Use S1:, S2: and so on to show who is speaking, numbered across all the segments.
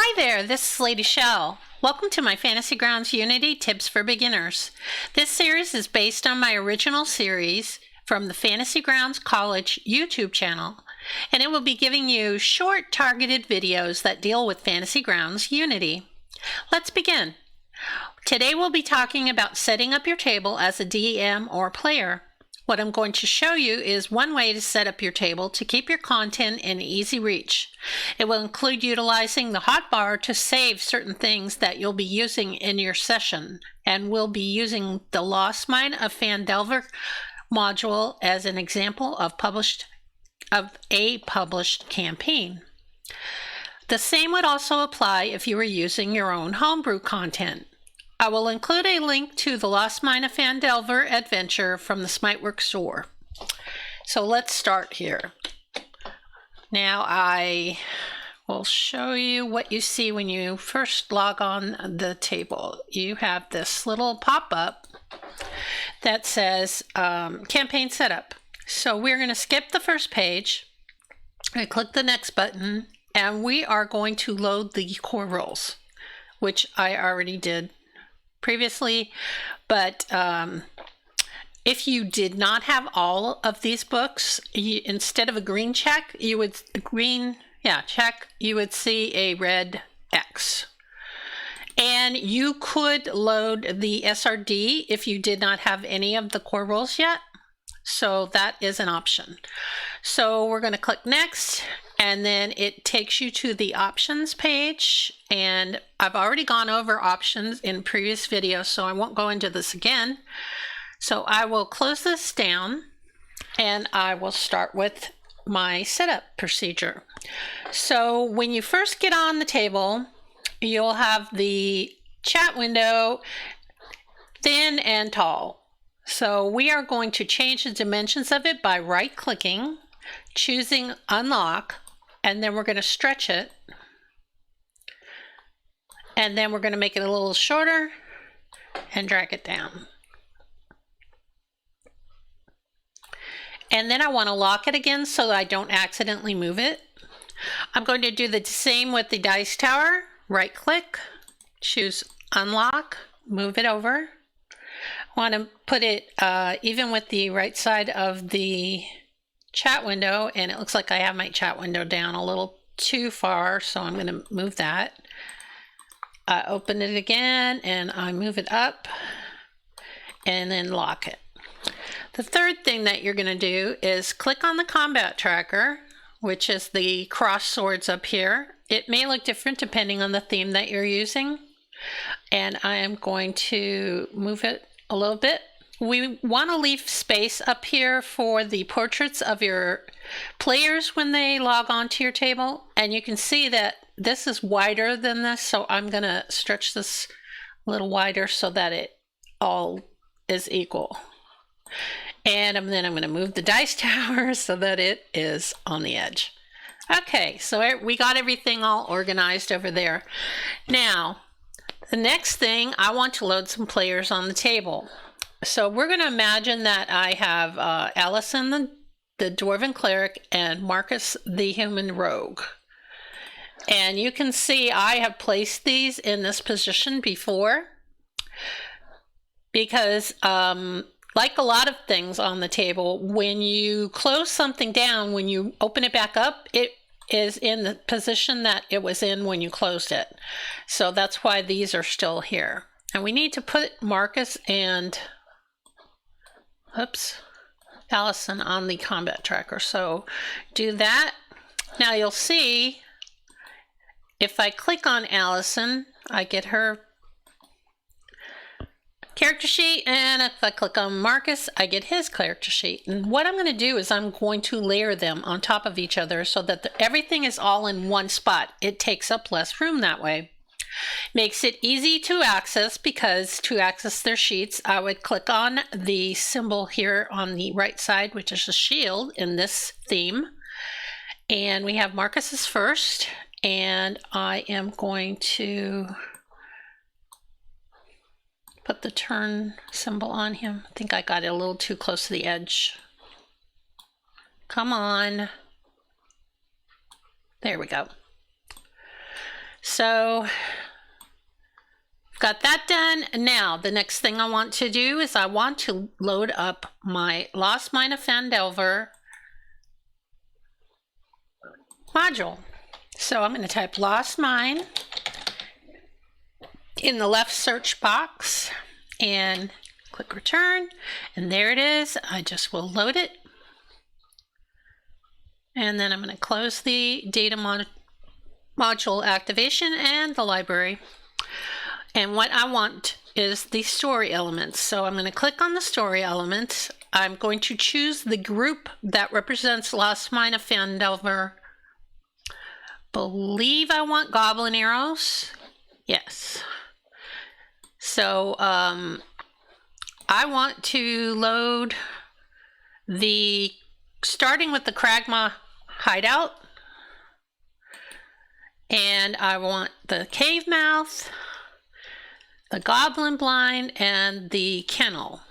S1: Hi there, this is Lady Shell. Welcome to my Fantasy Grounds Unity Tips for Beginners. This series is based on my original series from the Fantasy Grounds College YouTube channel, and it will be giving you short targeted videos that deal with Fantasy Grounds Unity. Let's begin. Today we'll be talking about setting up your table as a DM or player. What I'm going to show you is one way to set up your table to keep your content in easy reach. It will include utilizing the hotbar to save certain things that you'll be using in your session, and we'll be using the Mine of Phandelver module as an example of a published campaign. The same would also apply if you were using your own homebrew content. I will include a link to the Mine of Phandelver adventure from the Smiteworks store. So let's start here. Now I will show you what you see when you first log on the table. You have this little pop-up that says campaign setup. So we're going to skip the first page and click the next button, and we are going to load the core roles, which I already did previously, but if you did not have all of these books, instead of a green check, you would see a red X. And you could load the SRD if you did not have any of the core roles yet. So that is an option. So we're going to click next, and then it takes you to the options page. And I've already gone over options in previous videos, so I won't go into this again. So I will close this down, and I will start with my setup procedure. So when you first get on the table, you'll have the chat window, thin and tall. So we are going to change the dimensions of it by right-clicking, choosing unlock, and then we're going to stretch it. And then we're going to make it a little shorter and drag it down. And then I want to lock it again so that I don't accidentally move it. I'm going to do the same with the dice tower. Right-click, choose unlock, move it over. I want to put it even with the right side of the chat window, and it looks like I have my chat window down a little too far, so I'm going to move that. I open it again, and I move it up, and then lock it. The third thing that you're going to do is click on the combat tracker, which is the cross swords up here. It may look different depending on the theme that you're using, and I am going to move it a little bit. We want to leave space up here for the portraits of your players when they log on to your table, and you can see that this is wider than this, so I'm going to stretch this a little wider so that it all is equal. And then I'm going to move the dice tower so that it is on the edge. Okay, so we got everything all organized over there. Now, the next thing, I want to load some players on the table. So we're going to imagine that I have Allison, the Dwarven Cleric, and Marcus, the Human Rogue. And you can see I have placed these in this position before because like a lot of things on the table, when you close something down, when you open it back up, it is in the position that it was in when you closed it. So that's why these are still here. And we need to put Marcus and Allison on the combat tracker. So do that. Now you'll see if I click on Allison, I get her character sheet, and if I click on Marcus, I get his character sheet. And what I'm going to do is I'm going to layer them on top of each other so that everything is all in one spot. It takes up less room that way. Makes it easy to access, because to access their sheets, I would click on the symbol here on the right side, which is a shield in this theme. And we have Marcus's first, and I am going to put the turn symbol on him. I think I got it a little too close to the edge. Come on. There we go. So got that done. Now the next thing I want to do is I want to load up my Lost Mine of Phandelver module. So I'm going to type Lost Mine in the left search box and click return, and there it is. I just will load it, and then I'm going to close the data module activation and the library. And what I want is the story elements. So I'm going to click on the story elements. I'm going to choose the group that represents Lost Mine of Phandelver. Believe I want goblin arrows. Yes. So I want to load starting with the Kragma hideout. And I want the cave mouth, the goblin blind, and the kennel.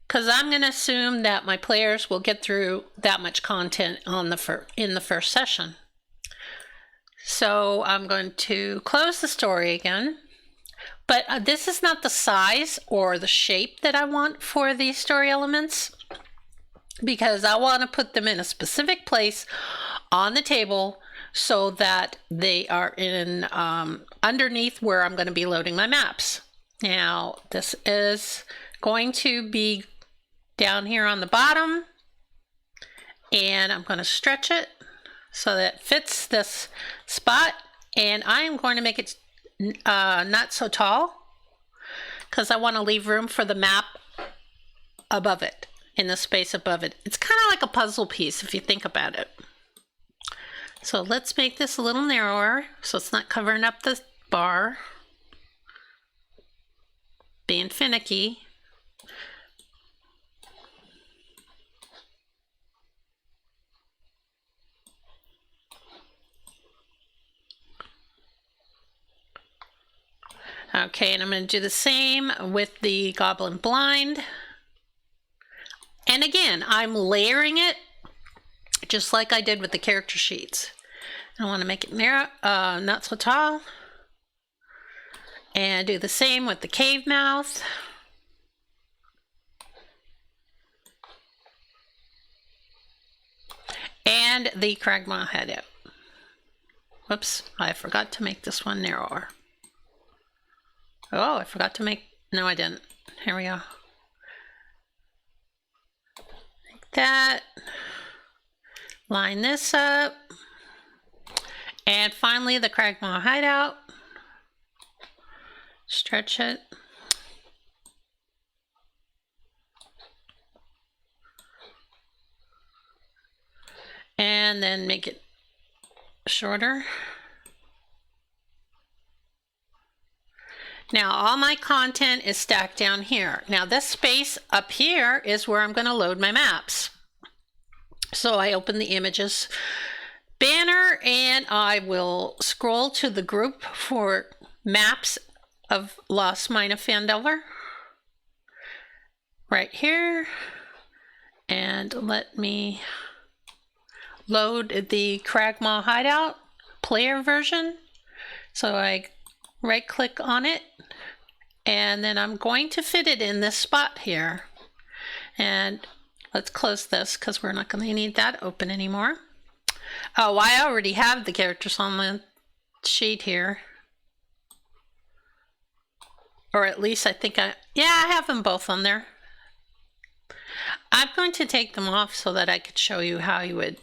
S1: Because I'm going to assume that my players will get through that much content in the first session. So I'm going to close the story again. But this is not the size or the shape that I want for these story elements, because I want to put them in a specific place on the table so that they are in underneath where I'm going to be loading my maps. Now this is going to be down here on the bottom, and I'm going to stretch it so that it fits this spot, and I am going to make it not so tall because I want to leave room for the map above it, in the space above it. It's kind of like a puzzle piece if you think about it. So let's make this a little narrower so it's not covering up the bar. Being finicky. Okay, and I'm going to do the same with the goblin blind. And again, I'm layering it just like I did with the character sheets. I want to make it narrow, not so tall. And do the same with the cave mouth. And the Kragma hideout. Whoops, I forgot to make this one narrower. Oh, I forgot to make, no I didn't. Here we go. Like that. Line this up. And finally the Kragma hideout. Stretch it. And then make it shorter. Now all my content is stacked down here. Now this space up here is where I'm going to load my maps. So I open the images banner and I will scroll to the group for maps of Lost Mine of Phandelver. Right here. And let me load the Kragma hideout player version. So I right click on it, and then I'm going to fit it in this spot here. And let's close this because we're not going to need that open anymore. Oh, I already have the characters on the sheet here. Or at least I think I have them both on there. I'm going to take them off so that I could show you how you would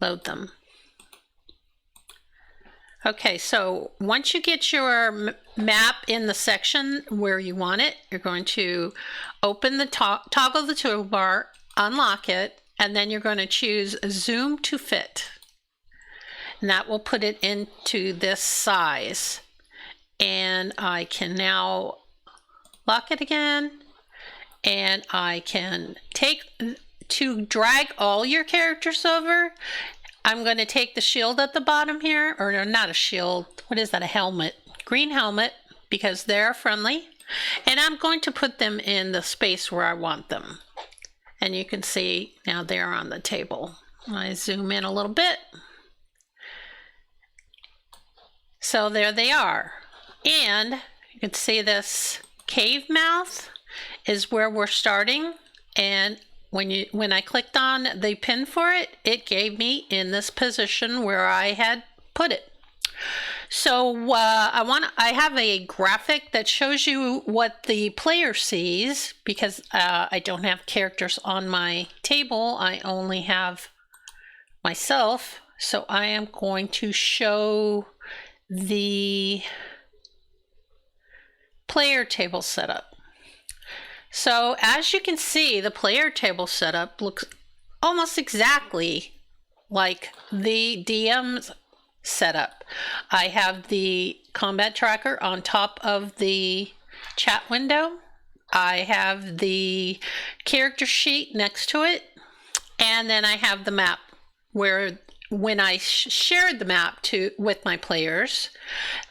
S1: load them. Okay, so once you get your map in the section where you want it, you're going to open the toggle the toolbar, unlock it, and then you're going to choose Zoom to Fit. And that will put it into this size. And I can now lock it again, and I can to drag all your characters over. I'm going to take the shield at the bottom here, or not a shield, what is that, a helmet, green helmet, because they're friendly, and I'm going to put them in the space where I want them. And you can see now they're on the table. I zoom in a little bit, So there they are. And you can see this cave mouth is where we're starting. And when I clicked on the pin for it, it gave me in this position where I had put it. So I have a graphic that shows you what the player sees, because I don't have characters on my table. I only have myself. So I am going to show the player table setup. So as you can see, the player table setup looks almost exactly like the DM's setup. I have the combat tracker on top of the chat window. I have the character sheet next to it. And then I have the map where when I shared the map with my players,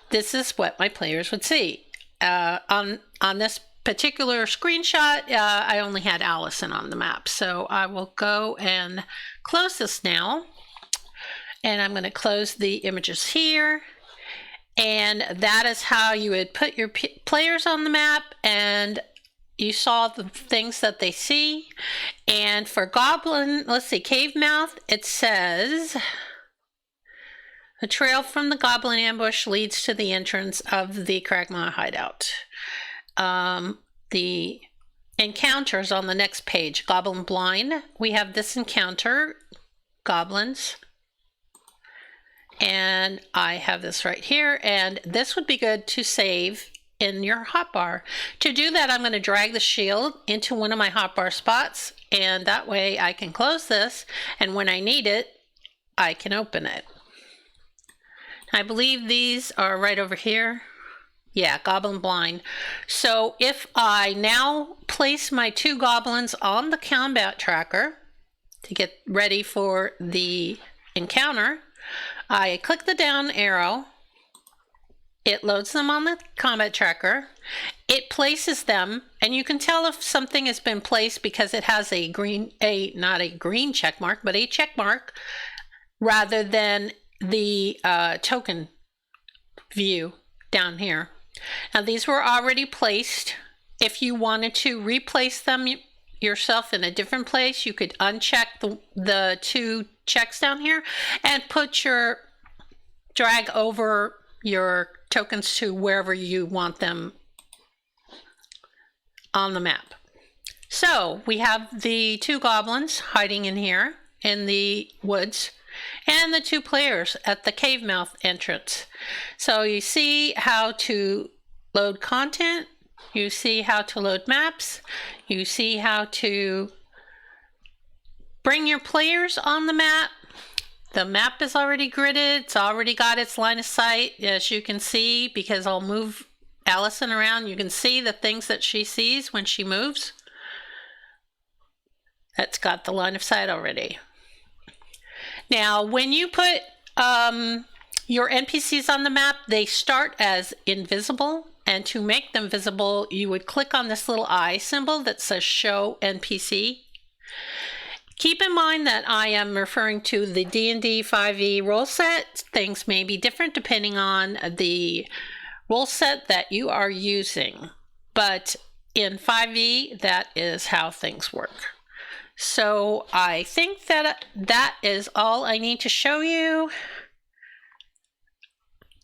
S1: this is what my players would see. On this particular screenshot, I only had Allison on the map. So I will go and close this now. And I'm going to close the images here. And that is how you would put your players on the map, and you saw the things that they see. And for Goblin, let's see, Cave Mouth, it says, the trail from the Goblin ambush leads to the entrance of the Kragmaw hideout. The encounters on the next page, Goblin Blind, we have this encounter, Goblins. And I have this right here, and this would be good to save in your hotbar. To do that, I'm going to drag the shield into one of my hotbar spots, and that way I can close this, and when I need it, I can open it. I believe these are right over here. Yeah, Goblin Blind. So if I now place my 2 goblins on the combat tracker to get ready for the encounter, I click the down arrow, it loads them on the combat tracker, it places them, and you can tell if something has been placed because it has a green, not a green check mark, but a check mark, rather than the token view down here. Now these were already placed. If you wanted to replace them yourself in a different place, you could uncheck the 2 checks down here and drag over your tokens to wherever you want them on the map. So we have the 2 goblins hiding in here in the woods, and the 2 players at the cave mouth entrance. So you see how to load content, you see how to load maps, you see how to bring your players on the map. The map is already gridded, it's already got its line of sight, as you can see, because I'll move Allison around. You can see the things that she sees when she moves. That's got the line of sight already. Now, when you put your NPCs on the map, they start as invisible, and to make them visible, you would click on this little eye symbol that says Show NPC. Keep in mind that I am referring to the D&D 5e role set. Things may be different depending on the role set that you are using, but in 5e, that is how things work. So I think that that is all I need to show you.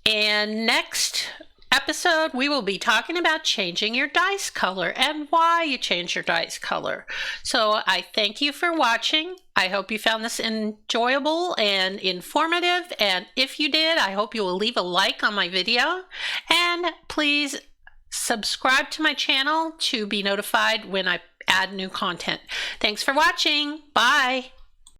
S1: And next episode, we will be talking about changing your dice color and why you change your dice color. So I thank you for watching. I hope you found this enjoyable and informative. And if you did, I hope you will leave a like on my video. And please subscribe to my channel to be notified when I add new content. Thanks for watching. Bye.